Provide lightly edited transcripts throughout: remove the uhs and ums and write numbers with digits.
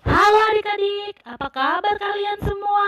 Halo adik-adik, apa kabar kalian semua?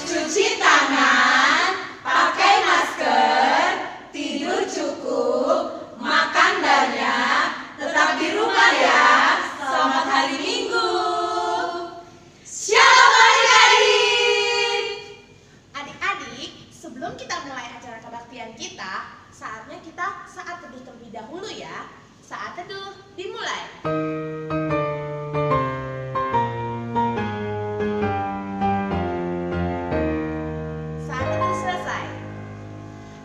Cuci tangan, pakai masker, tidur cukup, makan banyak, tetap di rumah ya. Selamat hari Minggu. Shalom adik-adik. Adik-adik, sebelum kita mulai acara kebaktian kita, saatnya kita saat teduh terlebih dahulu ya. Saat teduh dimulai. Saat teduh selesai.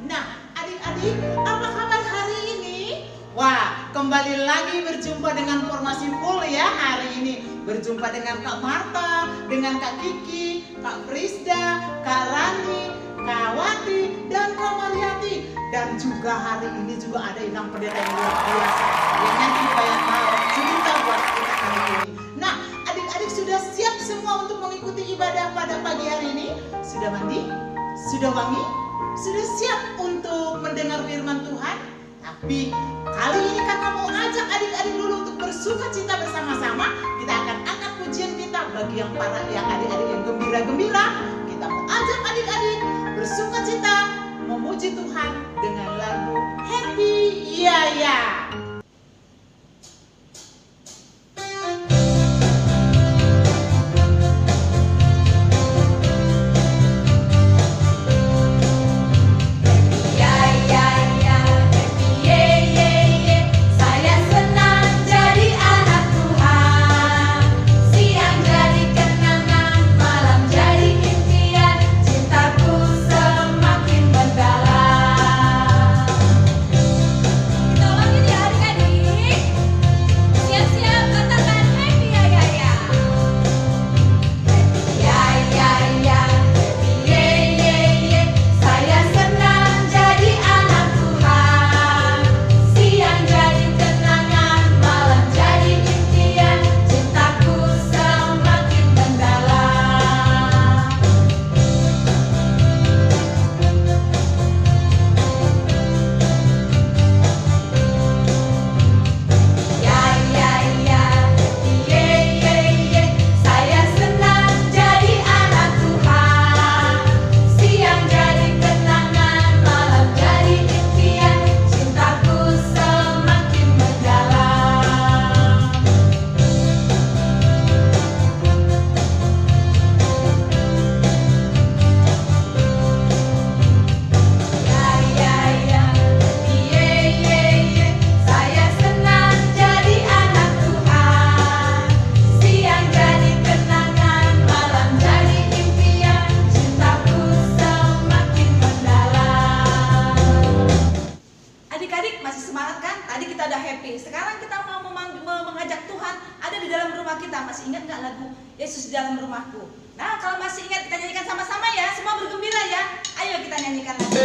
Nah, adik-adik, apa kabar hari ini? Wah, kembali lagi berjumpa dengan formasi full ya hari ini. Berjumpa dengan Kak Marta, dengan Kak Kiki, Kak Prisda, Kak Rani, Kak Wati, dan Kak Mariati. Dan juga hari ini juga ada inang pendeta yang luar biasa yang nanti dibayar cerita buat kita kali ini. Nah, adik-adik sudah siap semua untuk mengikuti ibadah pada pagi hari ini? Sudah mandi? Sudah wangi? Sudah siap untuk mendengar firman Tuhan? Tapi kali ini kakak mau ajak adik-adik dulu untuk bersuka cita bersama-sama. Kita akan angkat pujian kita bagi yang adik-adik yang gembira-gembira. Kita mau ajak adik-adik bersuka cita memuji Tuhan dengan lagu Happy Ya Ya. Saya senang jadi anak Tuhan. Siang jadi kenangan, malam jadi impian. Cintaku semakin mendalam. Kita ulangin ya adik-adik. Siap-siap katakan happy ya ya ya. Happy ya ya ya, happy ye ye ye. Saya senang jadi anak Tuhan. Siang jadi kenangan, malam jadi impian. Cintaku semakin mendalam. Ya ya ya, ye ye ye. Saya senang jadi anak Tuhan. Siang jadi kenangan, malam jadi impian. Cintaku semakin mendalam. Ya ya ya, ye ye ye. Saya senang jadi anak Tuhan. Siang jadi kenangan, malam jadi impian. Cintaku semakin mendalam. Adik-adik masih semangat kan? Tadi kita udah happy. Sekarang kita mau mengajak Tuhan ada di dalam rumah kita. Masih ingat nggak lagu Yesus di dalam rumahku? Nah, kalau masih ingat kita nyanyikan sama-sama ya. Semua bergembira ya. Ayo kita nyanyikan lagi.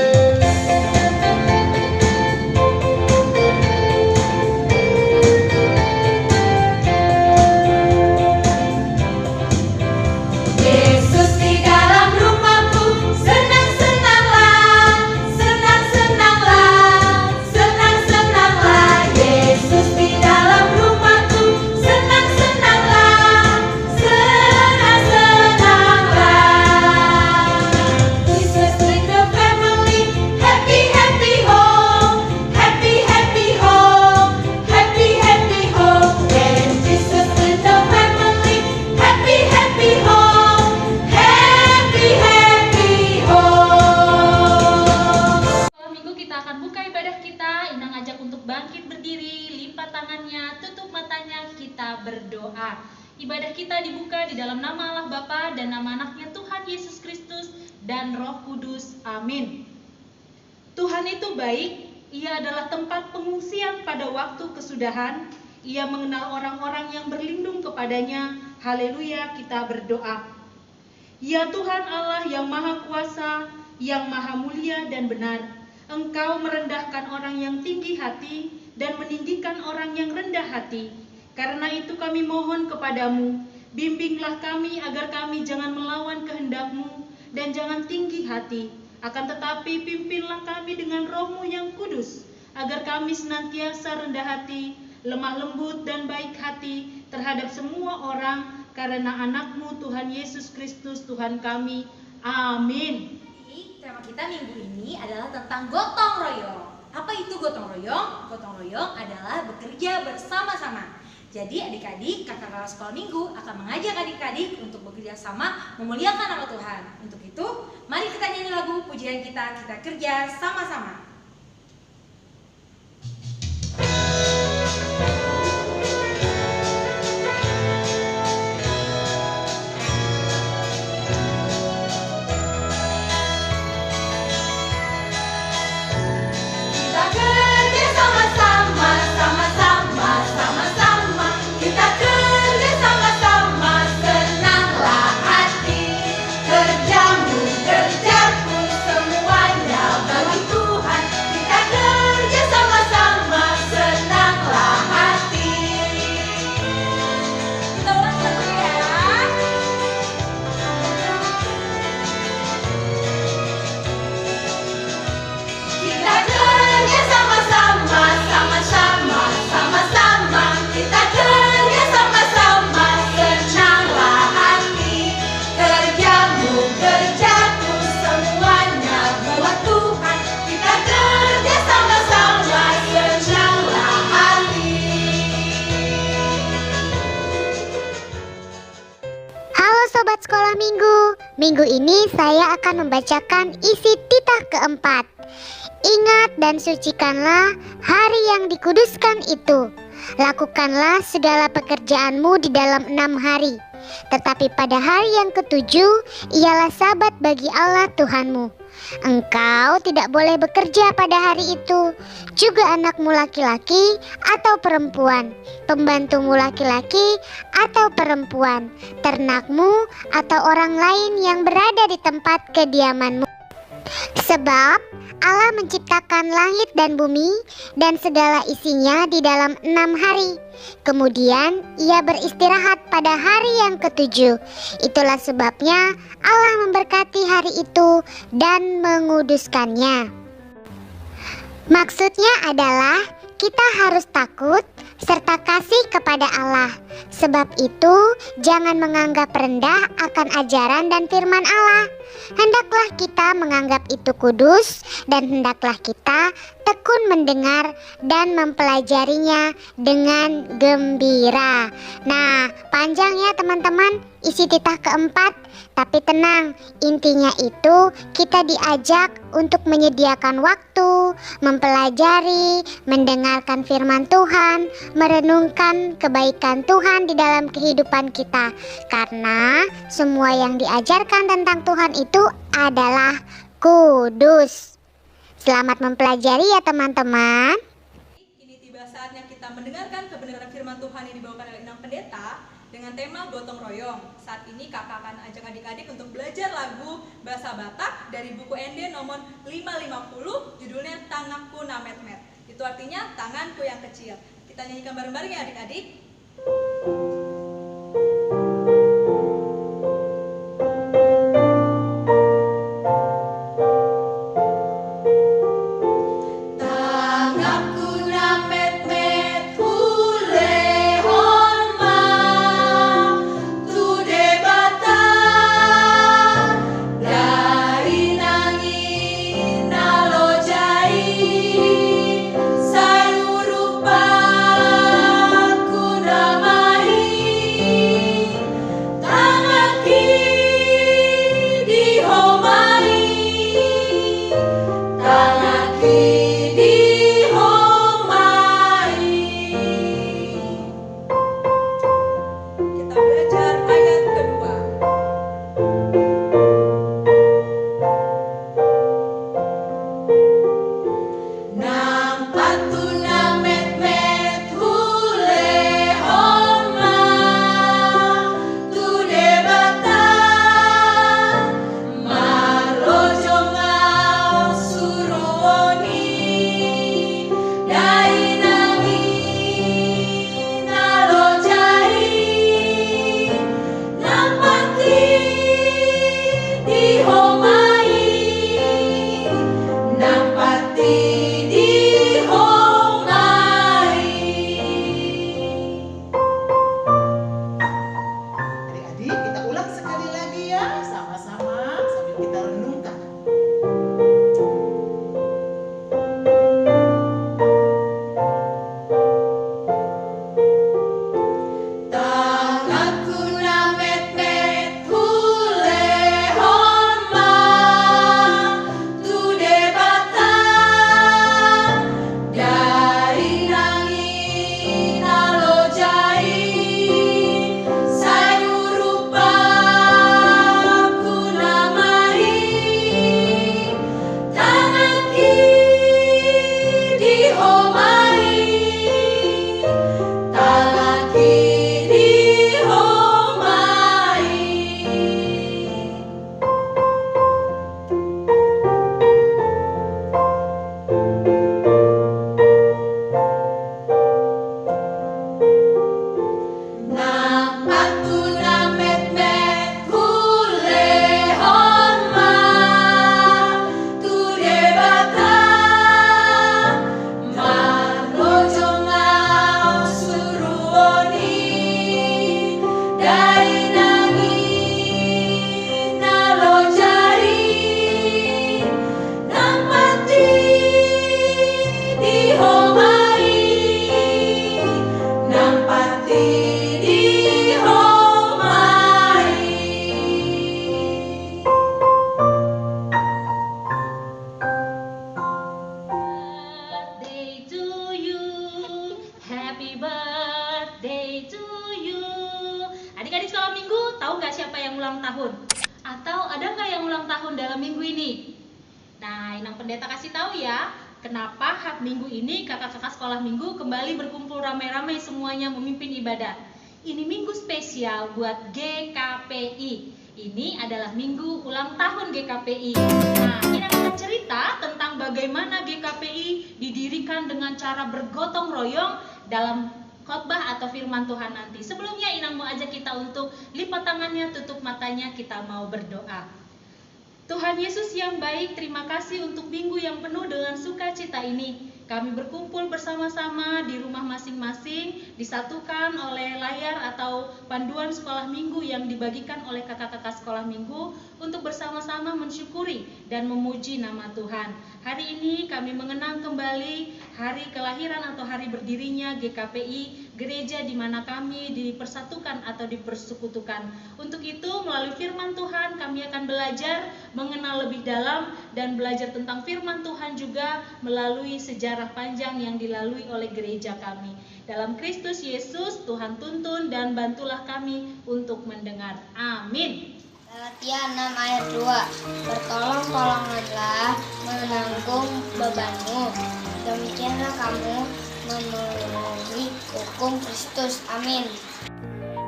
Yesus di dalam rumahku, senang-senanglah, senang-senanglah, senang-senanglah. Yesus di dalam rumahku, senang-senanglah, senang-senanglah. berdoa. Ibadah kita dibuka di dalam nama Allah Bapa dan nama anaknya Tuhan Yesus Kristus dan Roh Kudus. Amin. Tuhan itu baik, Ia adalah tempat pengungsian pada waktu kesudahan. Ia mengenal orang-orang yang berlindung kepadanya. Haleluya, kita berdoa. Ya Tuhan Allah yang Maha Kuasa, yang Maha Mulia dan benar, Engkau merendahkan orang yang tinggi hati dan meninggikan orang yang rendah hati. Karena itu kami mohon kepadamu, bimbinglah kami agar kami jangan melawan kehendak-Mu dan jangan tinggi hati. Akan tetapi pimpinlah kami dengan Roh-Mu yang kudus, agar kami senantiasa rendah hati, lemah lembut dan baik hati terhadap semua orang, karena anak-Mu Tuhan Yesus Kristus Tuhan kami. Amin. Jadi, tema kita minggu ini adalah tentang gotong royong. Apa itu gotong royong? Gotong royong adalah bekerja bersama-sama. Jadi adik-adik, kakak-kakak sekolah minggu akan mengajak adik-adik untuk bekerja sama memuliakan nama Tuhan. Untuk itu, mari kita nyanyi lagu pujian kita kerja sama-sama. Sobat Sekolah Minggu, minggu ini saya akan membacakan isi titah keempat. Ingat dan sucikanlah hari yang dikuduskan itu. Lakukanlah segala pekerjaanmu di dalam 6 hari. Tetapi pada hari yang ketujuh, ialah sabat bagi Allah Tuhanmu. Engkau tidak boleh bekerja pada hari itu, juga anakmu laki-laki atau perempuan, pembantumu laki-laki atau perempuan, ternakmu atau orang lain yang berada di tempat kediamanmu. Sebab Allah menciptakan langit dan bumi dan segala isinya di dalam 6 hari. Kemudian ia beristirahat pada hari yang ketujuh. Itulah sebabnya Allah memberkati hari itu dan menguduskannya. Maksudnya adalah kita harus takut serta kasih kepada Allah. Sebab itu jangan menganggap rendah akan ajaran dan firman Allah. Hendaklah kita menganggap itu kudus dan hendaklah kita tekun mendengar dan mempelajarinya dengan gembira. Nah, panjang ya teman-teman isi titah keempat. Tapi tenang, intinya itu kita diajak untuk menyediakan waktu, mempelajari, mendengarkan firman Tuhan, merenungkan kebaikan Tuhan di dalam kehidupan kita. Karena semua yang diajarkan tentang Tuhan itu adalah kudus. Selamat mempelajari ya teman-teman. Kini tiba saatnya kita mendengarkan kebenaran firman Tuhan yang dibawakan oleh Inang Pendeta dengan tema gotong royong. Saat ini kakak akan ajak adik-adik untuk belajar lagu bahasa Batak dari buku ND nomor 550, judulnya Tanganku na met-met. Itu artinya tanganku yang kecil. Kita nyanyikan bareng-bareng ya adik-adik. Salurupa ku yang ulang tahun dalam minggu ini? Nah, Inang Pendeta kasih tahu ya, kenapa Minggu ini kakak-kakak sekolah minggu kembali berkumpul ramai-ramai semuanya memimpin ibadah. Ini minggu spesial buat GKPI. Ini adalah minggu ulang tahun GKPI. Nah, Inang akan cerita tentang bagaimana GKPI didirikan dengan cara bergotong royong dalam khotbah atau firman Tuhan nanti. Sebelumnya Inang mau ajak kita untuk lipat tangannya, tutup matanya, kita mau berdoa. Tuhan Yesus yang baik, terima kasih untuk minggu yang penuh dengan sukacita ini. Kami berkumpul bersama-sama di rumah masing-masing, disatukan oleh layar atau panduan sekolah minggu yang dibagikan oleh kakak-kakak sekolah minggu untuk bersama-sama mensyukuri dan memuji nama Tuhan. Hari ini kami mengenang kembali hari kelahiran atau hari berdirinya GKPI, gereja di mana kami dipersatukan atau dipersekutukan. Untuk itu, melalui firman Tuhan kami akan belajar mengenal lebih dalam dan belajar tentang firman Tuhan juga melalui sejarah panjang yang dilalui oleh gereja kami. Dalam Kristus Yesus, Tuhan tuntun dan bantulah kami untuk mendengar. Amin. Galatia 6 ayat 2. Bertolong-tolonganlah menanggung bebanmu. Demikianlah kamu memenuhi hukum Kristus. Amin.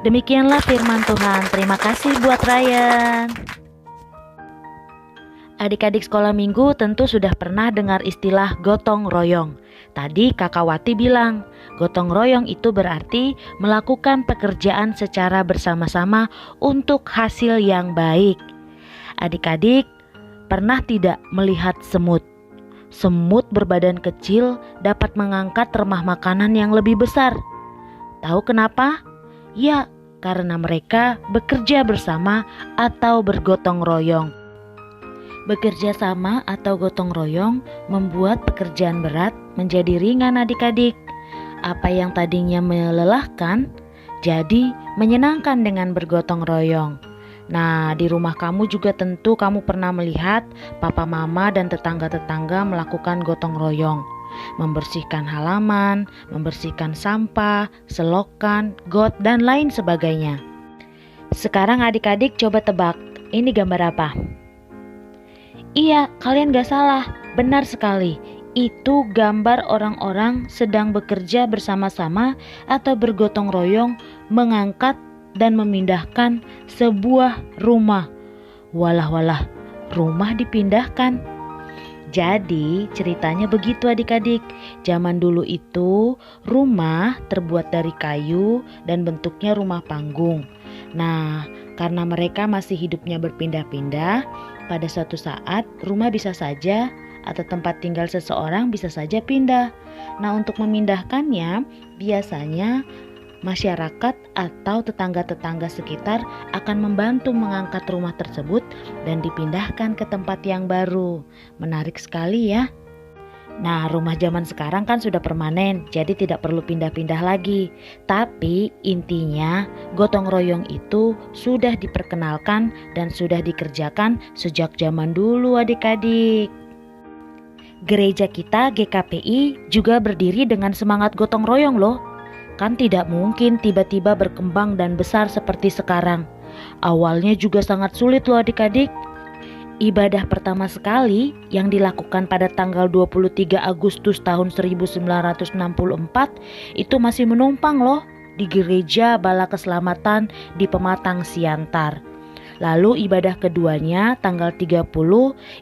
Demikianlah firman Tuhan. Terima kasih buat Ryan. Adik-adik sekolah minggu tentu sudah pernah dengar istilah gotong royong. Tadi Kakak Wati bilang, gotong royong itu berarti melakukan pekerjaan secara bersama-sama untuk hasil yang baik. Adik-adik pernah tidak melihat semut? Semut berbadan kecil dapat mengangkat remah makanan yang lebih besar. Tahu kenapa? Ya, karena mereka bekerja bersama atau bergotong royong. Bekerja sama atau gotong royong membuat pekerjaan berat menjadi ringan adik-adik. Apa yang tadinya melelahkan jadi menyenangkan dengan bergotong royong. Nah, di rumah kamu juga tentu kamu pernah melihat papa mama dan tetangga-tetangga melakukan gotong royong. Membersihkan halaman, membersihkan sampah, selokan, got, dan lain sebagainya. Sekarang adik-adik coba tebak, ini gambar apa? Iya, kalian gak salah, benar sekali. Itu gambar orang-orang sedang bekerja bersama-sama atau bergotong royong mengangkat dan memindahkan sebuah rumah. Walah, rumah dipindahkan. Jadi ceritanya begitu adik-adik. Zaman dulu itu rumah terbuat dari kayu dan bentuknya rumah panggung. Nah, karena mereka masih hidupnya berpindah-pindah, pada suatu saat rumah bisa saja atau tempat tinggal seseorang bisa saja pindah. Nah, untuk memindahkannya biasanya masyarakat atau tetangga-tetangga sekitar akan membantu mengangkat rumah tersebut dan dipindahkan ke tempat yang baru. Menarik sekali ya. Nah, rumah zaman sekarang kan sudah permanen, jadi tidak perlu pindah-pindah lagi. Tapi intinya gotong royong itu sudah diperkenalkan dan sudah dikerjakan sejak zaman dulu adik-adik. Gereja kita GKPI juga berdiri dengan semangat gotong royong loh. Kan tidak mungkin tiba-tiba berkembang dan besar seperti sekarang. Awalnya juga sangat sulit loh adik-adik. Ibadah pertama sekali yang dilakukan pada tanggal 23 Agustus tahun 1964 itu masih menumpang loh di Gereja Bala Keselamatan di Pematang Siantar. Lalu ibadah keduanya tanggal 30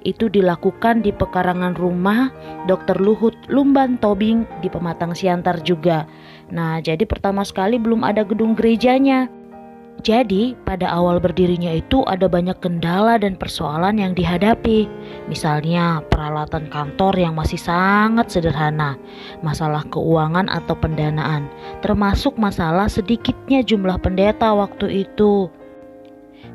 itu dilakukan di pekarangan rumah Dr. Luhut Lumban Tobing di Pematang Siantar juga. Nah, jadi pertama sekali belum ada gedung gerejanya. Jadi pada awal berdirinya itu ada banyak kendala dan persoalan yang dihadapi. Misalnya peralatan kantor yang masih sangat sederhana, masalah keuangan atau pendanaan, termasuk masalah sedikitnya jumlah pendeta waktu itu.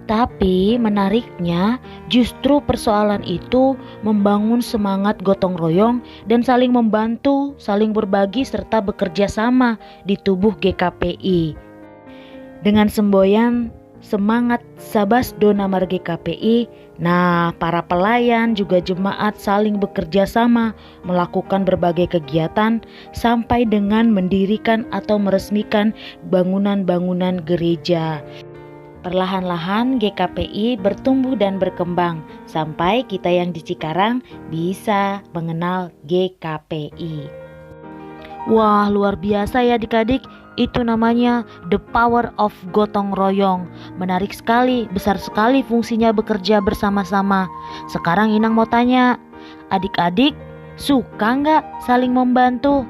Tapi menariknya justru persoalan itu membangun semangat gotong royong dan saling membantu, saling berbagi serta bekerja sama di tubuh GKPI. Dengan semboyan semangat Sabas Dona Mar GKPI, nah para pelayan juga jemaat saling bekerja sama melakukan berbagai kegiatan sampai dengan mendirikan atau meresmikan bangunan-bangunan gereja. Perlahan-lahan GKPI bertumbuh dan berkembang sampai kita yang di Cikarang bisa mengenal GKPI. Wah, luar biasa ya adik-adik. Itu namanya the power of gotong royong. Menarik sekali, besar sekali fungsinya bekerja bersama-sama. Sekarang Inang mau tanya, adik-adik suka nggak saling membantu?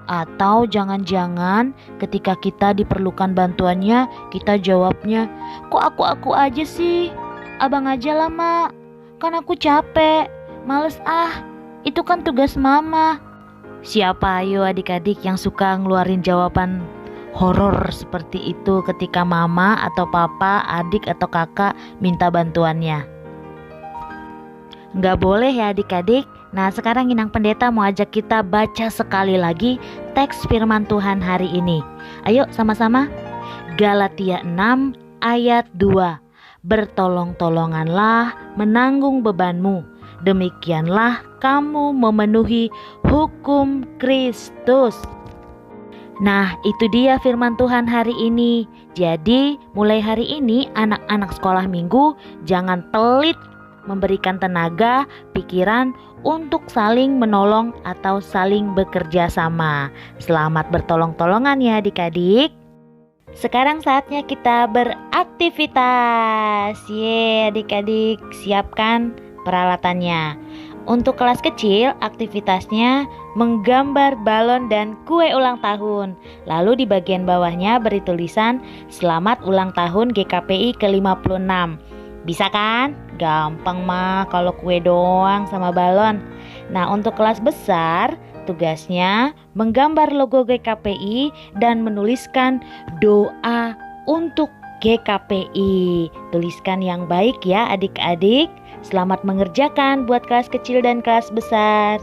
Atau jangan-jangan ketika kita diperlukan bantuannya, kita jawabnya, kok aku aja sih? Abang aja lah, Mak. Kan aku capek, males itu kan tugas mama. Siapa ayo adik-adik yang suka ngeluarin jawaban horor seperti itu ketika mama atau papa, adik atau kakak minta bantuannya? Nggak boleh ya adik-adik. Nah, sekarang Inang Pendeta mau ajak kita baca sekali lagi teks firman Tuhan hari ini. Ayo sama-sama. Galatia 6 ayat 2. Bertolong-tolonganlah menanggung bebanmu. Demikianlah kamu memenuhi hukum Kristus. Nah, itu dia firman Tuhan hari ini. Jadi, mulai hari ini anak-anak sekolah minggu jangan pelit memberikan tenaga, pikiran untuk saling menolong atau saling bekerja sama. Selamat bertolong-tolongan ya adik-adik. Sekarang saatnya kita beraktivitas. Adik-adik siapkan peralatannya. Untuk kelas kecil, aktivitasnya menggambar balon dan kue ulang tahun. Lalu di bagian bawahnya beri tulisan Selamat ulang tahun GKPI ke-56. Bisa kan? Gampang mah kalau kue doang sama balon. Nah, untuk kelas besar, tugasnya menggambar logo GKPI dan menuliskan doa untuk GKPI. Tuliskan yang baik ya adik-adik. Selamat mengerjakan buat kelas kecil dan kelas besar.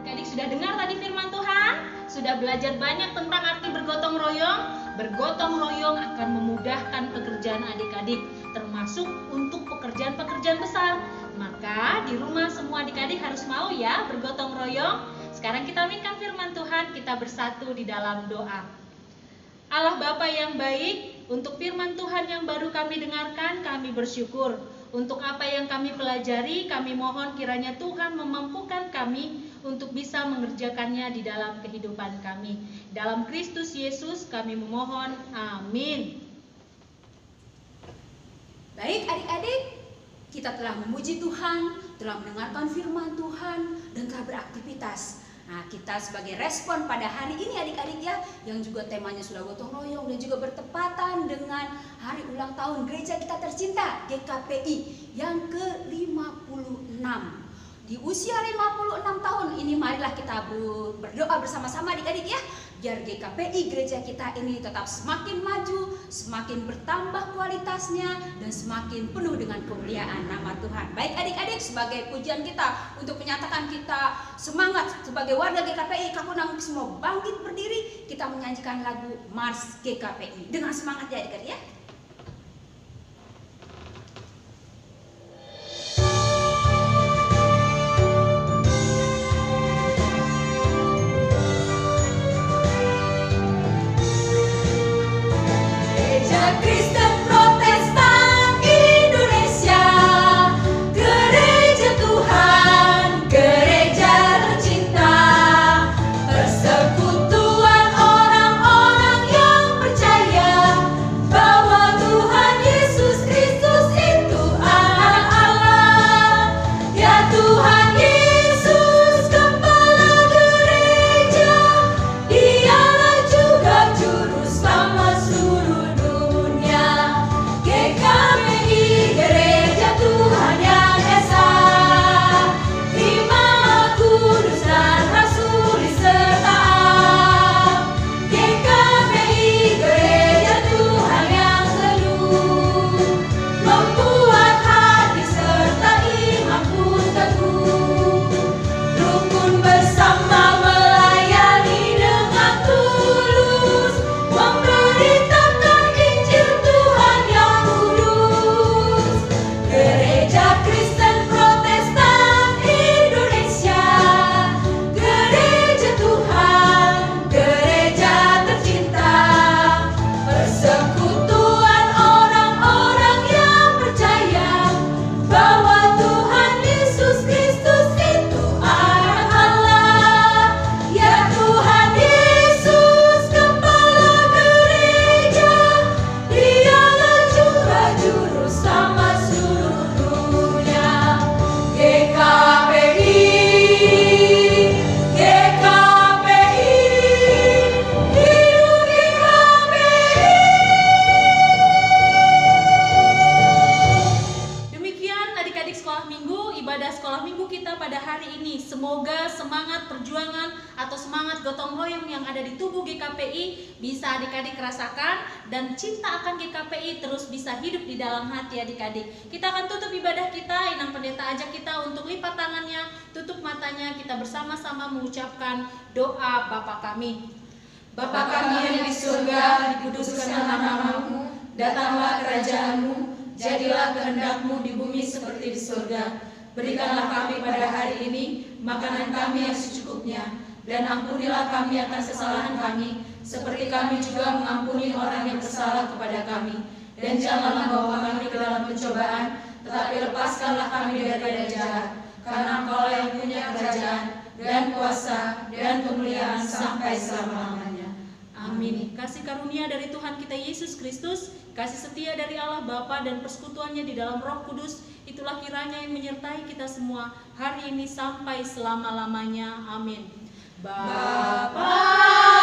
Adik-adik sudah dengar tadi firman Tuhan? Sudah belajar banyak tentang arti bergotong royong? Bergotong royong akan memudahkan pekerjaan adik-adik, termasuk untuk pekerjaan-pekerjaan besar. Maka di rumah semua adik-adik harus mau ya bergotong royong. Sekarang kita aminkan firman Tuhan, kita bersatu di dalam doa. Allah Bapa yang baik, untuk firman Tuhan yang baru kami dengarkan, kami bersyukur. Untuk apa yang kami pelajari, kami mohon kiranya Tuhan memampukan kami untuk bisa mengerjakannya di dalam kehidupan kami. Dalam Kristus Yesus kami memohon, amin. Baik adik-adik, kita telah memuji Tuhan, telah mendengarkan firman Tuhan, dan telah beraktivitas. Nah, kita sebagai respon pada hari ini adik-adik ya, yang juga temanya sudah gotong royong dan juga bertepatan dengan hari ulang tahun gereja kita tercinta GKPI yang ke-56. Di usia 56 tahun ini marilah kita berdoa bersama-sama adik-adik ya, biar GKPI gereja kita ini tetap semakin maju, semakin bertambah kualitasnya, dan semakin penuh dengan kemuliaan nama Tuhan. Baik adik-adik, sebagai pujian kita untuk menyatakan kita semangat sebagai warga GKPI Kapunang semua bangkit berdiri, kita menyanyikan lagu Mars GKPI dengan semangat ya adik-adik ya. Kristen Protestan Indonesia, gereja Tuhan, gereja tercinta, persekutuan orang-orang yang percaya bahwa sekolah minggu, ibadah sekolah minggu kita pada hari ini. Semoga semangat perjuangan atau semangat gotong royong yang ada di tubuh GKPI bisa adik-adik rasakan, dan cinta akan GKPI terus bisa hidup di dalam hati adik-adik. Kita akan tutup ibadah kita. Inang Pendeta ajak kita untuk lipat tangannya, tutup matanya, kita bersama-sama mengucapkan doa Bapa kami. Bapa kami yang di surga, dikuduskanlah nama-Mu, datanglah kerajaan-Mu, jadilah kehendak-Mu di bumi seperti di surga. Berikanlah kami pada hari ini makanan kami yang secukupnya, dan ampunilah kami akan kesalahan kami, seperti kami juga mengampuni orang yang bersalah kepada kami. Dan janganlah membawa kami ke dalam pencobaan, tetapi lepaskanlah kami daripada jahat. Karena Engkau yang punya kerajaan, dan kuasa, dan kemuliaan sampai selama-lamanya. Amin. Kasih karunia dari Tuhan kita Yesus Kristus, kasih setia dari Allah Bapa dan persekutuannya di dalam Roh Kudus, itulah kiranya yang menyertai kita semua hari ini sampai selama-lamanya. Amin. Bapa